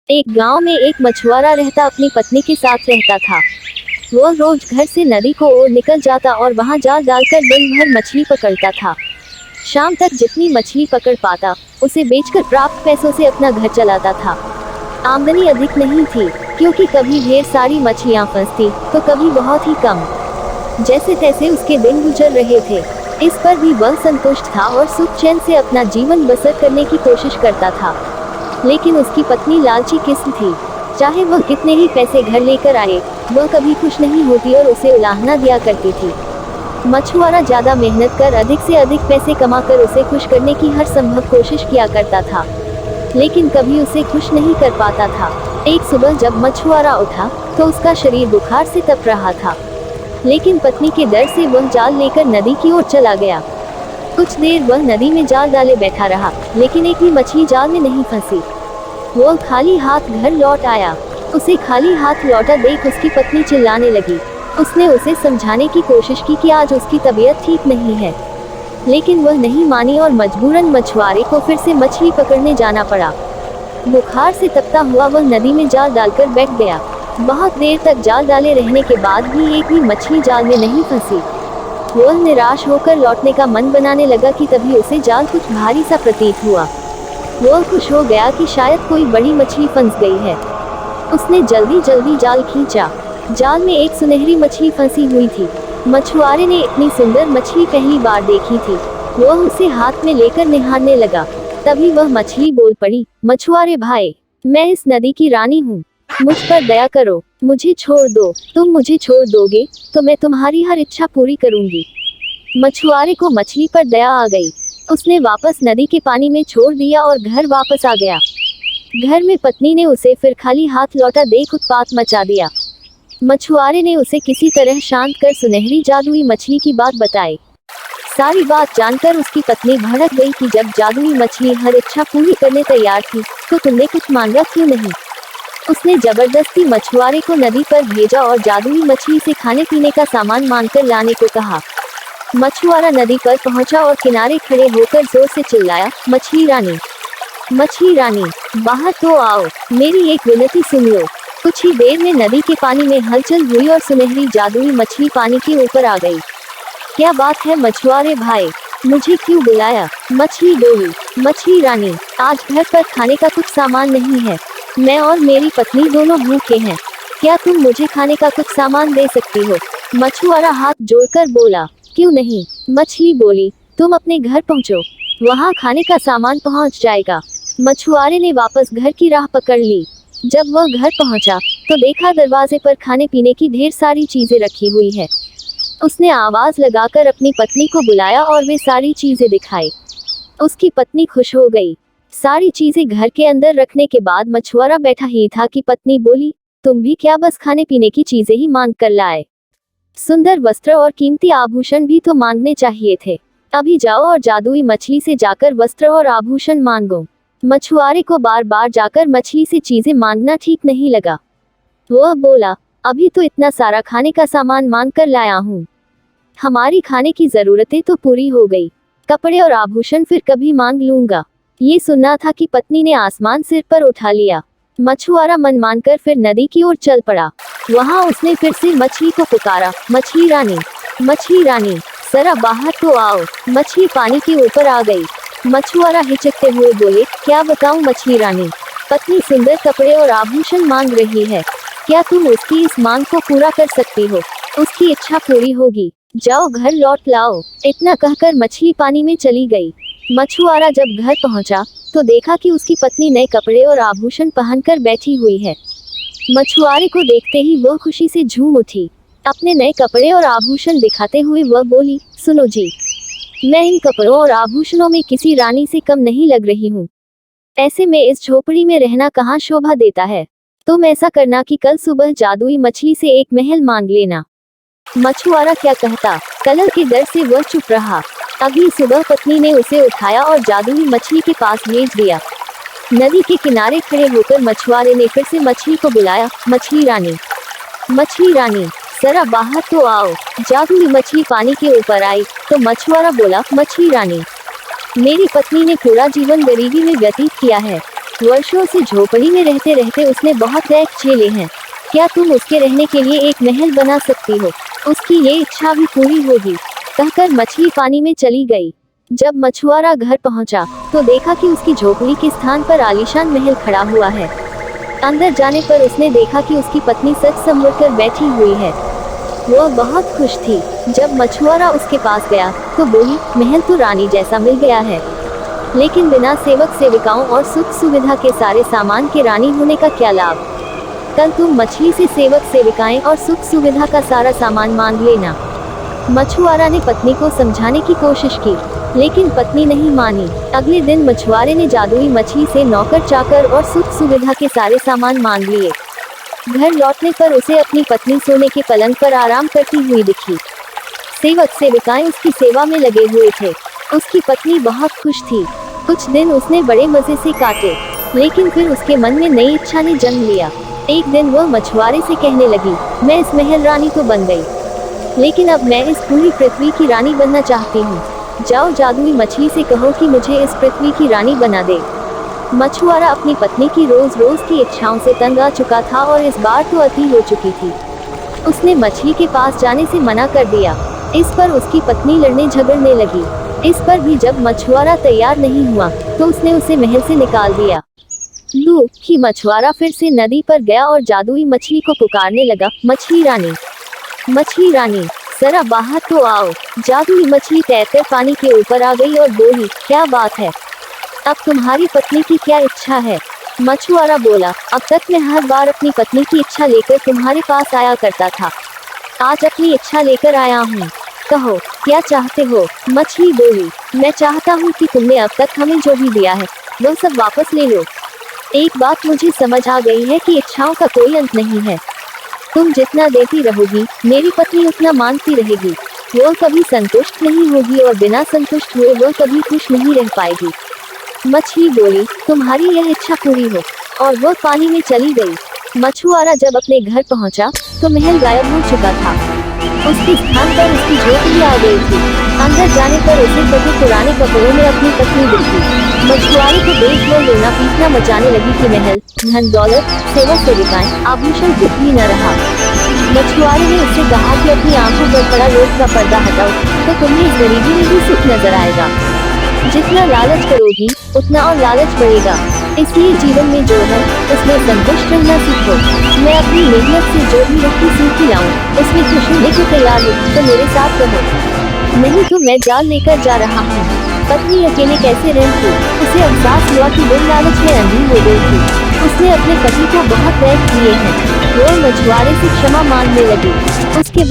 एक गांव में एक मछुआरा रहता अपनी पत्नी के साथ रहता था। वह रोज घर से नदी को ओर निकल जाता और वहां जाल डालकर दिन भर मछली पकड़ता था। शाम तक जितनी मछली पकड़ पाता उसे बेचकर प्राप्त पैसों से अपना घर चलाता था। आमदनी अधिक नहीं थी, क्योंकि कभी ढेर सारी मछलियां फंसती तो कभी बहुत ही कम। जैसे तैसे उसके दिन गुजर रहे थे। इस पर भी वह संतुष्ट था और सुख चैन से अपना जीवन बसर करने की कोशिश करता था। लेकिन उसकी पत्नी लालची किस्म थी। चाहे वह कितने ही पैसे घर लेकर आए, वह कभी खुश नहीं होती और उसे उलाहना दिया करती थी। मछुआरा ज्यादा मेहनत कर अधिक से अधिक पैसे कमाकर उसे खुश करने की हर संभव कोशिश किया करता था, लेकिन कभी उसे खुश नहीं कर पाता था। एक सुबह जब मछुआरा उठा तो उसका शरीर बुखार से तप रहा था, लेकिन पत्नी के डर से वह जाल लेकर नदी की ओर चला गया। कुछ देर वह नदी में जाल डाले बैठा रहा, लेकिन एक भी मछली जाल में नहीं फंसी। वह खाली हाथ घर लौट आया। उसे खाली हाथ लौटा देख उसकी पत्नी चिल्लाने लगी। उसने उसे समझाने की कोशिश की कि आज उसकी तबीयत ठीक नहीं है, लेकिन वह नहीं मानी और मजबूरन मछुआरे को फिर से मछली पकड़ने जाना पड़ा। बुखार से तपता हुआ वह नदी में जाल डालकर बैठ गया। बहुत देर तक जाल डाले रहने के बाद भी एक भी मछली जाल में नहीं फंसी। वह निराश होकर लौटने का मन बनाने लगा कि तभी उसे जाल कुछ भारी सा प्रतीत हुआ। वह खुश हो गया कि शायद कोई बड़ी मछली फंस गई है। उसने जल्दी जल्दी जाल खींचा। जाल में एक सुनहरी मछली फंसी हुई थी। मछुआरे ने इतनी सुंदर मछली पहली बार देखी थी। वह उसे हाथ में लेकर निहारने लगा। तभी वह मछली बोल पड़ी, मछुआरे भाई, मैं इस नदी की रानी हूँ, मुझ पर दया करो, मुझे छोड़ दो। तुम मुझे छोड़ दोगे तो मैं तुम्हारी हर इच्छा पूरी करूंगी। मछुआरे को मछली पर दया आ गई। उसने वापस नदी के पानी में छोड़ दिया और घर वापस आ गया। घर में पत्नी ने उसे फिर खाली हाथ लौटा देख उत्पात मचा दिया। मछुआरे ने उसे किसी तरह शांत कर सुनहरी जादुई मछली की बात बताई। सारी बात जानकर उसकी पत्नी भड़क गई कि जब जादुई मछली हर इच्छा पूरी करने तैयार थी तो तुमने कुछ मांगा क्यों नहीं। उसने जबरदस्ती मछुआरे को नदी पर भेजा और जादुई मछली से खाने पीने का सामान मांगकर लाने को कहा। मछुआरा नदी पर पहुंचा और किनारे खड़े होकर जोर से चिल्लाया, मछली रानी, मछली रानी, बाहर तो आओ, मेरी एक विनती सुन लो। कुछ ही देर में नदी के पानी में हलचल हुई और सुनहरी जादुई मछली पानी के ऊपर आ गई। क्या बात है मछुआरे भाई, मुझे क्यों बुलाया। मछली बोली, मछली रानी, आज घर पर खाने का कुछ सामान नहीं है। मैं और मेरी पत्नी दोनों भूखे हैं। क्या तुम मुझे खाने का कुछ सामान दे सकती हो। मछुआरा हाथ जोड़कर बोला, क्यों नहीं। मछली बोली, तुम अपने घर पहुंचो, वहां खाने का सामान पहुंच जाएगा। मछुआरे ने वापस घर की राह पकड़ ली। जब वह घर पहुंचा तो देखा दरवाजे पर खाने पीने की ढेर सारी चीजें रखी हुई है। उसने आवाज लगाकर अपनी पत्नी को बुलाया और वे सारी चीजें दिखाई। उसकी पत्नी खुश हो गई। सारी चीजें घर के अंदर रखने के बाद मछुआरा बैठा ही था कि पत्नी बोली, तुम भी क्या बस खाने पीने की चीजें ही मांग कर लाए। सुंदर वस्त्र और कीमती आभूषण भी तो मांगने चाहिए थे। अभी जाओ और जादुई मछली से जाकर वस्त्र और आभूषण मांगो। मछुआरे को बार बार जाकर मछली से चीजें मांगना ठीक नहीं लगा। वह बोला, अभी तो इतना सारा खाने का सामान मांग कर लाया हूँ, हमारी खाने की जरूरतें तो पूरी हो गई, कपड़े और आभूषण फिर कभी मांग लूंगा। ये सुनना था कि पत्नी ने आसमान सिर पर उठा लिया। मछुआरा मन मानकर फिर नदी की ओर चल पड़ा। वहां उसने फिर से मछली को पुकारा, मछली रानी, मछली रानी, जरा बाहर तो आओ। मछली पानी के ऊपर आ गई। मछुआरा हिचकते हुए बोले, क्या बताऊं मछली रानी, पत्नी सुंदर कपड़े और आभूषण मांग रही है। क्या तुम उसकी इस मांग को पूरा कर सकती हो। उसकी इच्छा पूरी होगी, जाओ घर लौट लाओ। इतना कहकर मछली पानी में चली गई। मछुआरा जब घर पहुंचा तो देखा कि उसकी पत्नी नए कपड़े और आभूषण पहनकर बैठी हुई है। मछुआरे को देखते ही वह खुशी से झूम उठी। अपने नए कपड़े और आभूषण दिखाते हुए वह बोली, सुनो जी, मैं इन कपड़ों और आभूषणों में किसी रानी से कम नहीं लग रही हूँ। ऐसे में इस झोपड़ी में रहना कहाँ शोभा देता है। तुम ऐसा करना कि कल सुबह जादुई मछली से एक महल मांग लेना। मछुआरा क्या कहता, कलह के डर से वह चुप रहा। अगली सुबह पत्नी ने उसे उठाया और जादुई मछली के पास भेज दिया। नदी के किनारे खड़े होकर मछुआरे ने फिर से मछली को बुलाया, मछली रानी, मछली रानी, जरा बाहर तो आओ। जादुई मछली पानी के ऊपर आई तो मछुआरा बोला, मछली रानी, मेरी पत्नी ने पूरा जीवन गरीबी में व्यतीत किया है, वर्षों से झोपड़ी में रहते रहते उसने बहुत कष्ट झेले हैं। क्या तुम उसके रहने के लिए एक महल बना सकती हो? उसकी ये इच्छा भी पूरी होगी। कहकर मछली पानी में चली गई। जब मछुआरा घर पहुंचा तो देखा कि उसकी झोपड़ी के स्थान पर आलीशान महल खड़ा हुआ है। अंदर जाने पर उसने देखा कि उसकी पत्नी सच संभल कर बैठी हुई है। वह बहुत खुश थी। जब मछुआरा उसके पास गया तो बोली, महल तो रानी जैसा मिल गया है, लेकिन बिना सेवक सेविकाओं और सुख सुविधा के सारे सामान के रानी होने का क्या लाभ? कल तुम मछली से सेवक सेविकाएं और सुख सुविधा का सारा सामान मांग लेना। मछुआरा ने पत्नी को समझाने की कोशिश की, लेकिन पत्नी नहीं मानी। अगले दिन मछुआरे ने जादुई मछली से नौकर चाकर और सुख सुविधा के सारे सामान मांग लिए। घर लौटने पर उसे अपनी पत्नी सोने के पलंग पर आराम करती हुई दिखी। सेवक सेविकाएं उसकी सेवा में लगे हुए थे। उसकी पत्नी बहुत खुश थी। कुछ दिन उसने बड़े मजे से काटे, लेकिन फिर उसके मन में नई इच्छा ने जन्म लिया। एक दिन वह मछुआरे से कहने लगी, मैं इस महल रानी तो बन गई, लेकिन अब मैं इस पूरी पृथ्वी की रानी बनना चाहती हूँ। जाओ जादुई मछली से कहो कि मुझे इस पृथ्वी की रानी बना दे। मछुआरा अपनी पत्नी की रोज रोज की इच्छाओं से तंग आ चुका था और इस बार तो अति हो चुकी थी। उसने मछली के पास जाने से मना कर दिया। इस पर उसकी पत्नी लड़ने झगड़ने लगी। इस पर भी जब मछुआरा तैयार नहीं हुआ तो उसने उसे महल से निकाल दिया। लू कि मछुआरा फिर से नदी पर गया और जादुई मछली को पुकारने लगा, मछली रानी, मछली रानी, जरा बाहर तो आओ। जादुई मछली तैरकर पानी के ऊपर आ गई और बोली, क्या बात है, अब तुम्हारी पत्नी की क्या इच्छा है? मछुआरा बोला, अब तक मैं हर बार अपनी पत्नी की इच्छा लेकर तुम्हारे पास आया करता था, आज अपनी इच्छा लेकर आया हूँ, कहो क्या चाहते हो? मछली बोली, मैं चाहता हूँ कि तुमने अब तक हमें जो भी दिया है वो सब वापस ले लो। एक बात मुझे समझ आ गई है कि इच्छाओं का कोई अंत नहीं है। तुम जितना देती रहोगी मेरी पत्नी उतना मांगती रहेगी। वो कभी संतुष्ट नहीं होगी और बिना संतुष्ट हुए वो कभी खुश नहीं रह पाएगी। मछली बोली, तुम्हारी यह इच्छा पूरी हो, और वो पानी में चली गई। मछुआरा जब अपने घर पहुंचा तो महल गायब हो चुका था। उसके स्थान पर उसकी झोपड़ी आ गई थी। अंदर जाने पर उसे कभी पुराने कपड़ों में अपनी पत्नी दिखी। मछुआरे को देख वो रोना पीटना मचाने लगी कि महल, धन दौलत, सेवा सेविकाएं, आभूषण कुछ भी न रहा। मछुआरे ने उससे कहा कि अपनी आंखों पर पड़ा रोग का पर्दा हटाओ तो तुम्हें इस गरीबी में भी सुख नजर आएगा। जितना लालच करोगी उतना और लालच बढ़ेगा, इसलिए जीवन में जो है उसमें संतुष्ट रहना सीखो। मैं अपनी मेहनत से जो भी रोटी सीखी लाऊं उसमें खुश होने को तैयार हूँ, तो मेरे साथ रहो, नहीं तो मैं जाल लेकर जा रहा हूँ। पत्नी अकेले कैसे रहती? उसे एहसास हुआ कि वो लालच में अंधी हो गई थी। उसने अपने पति को बहुत कष्ट दिए हैं। वो मछुआरे से क्षमा मांगने लगी। उसके बाद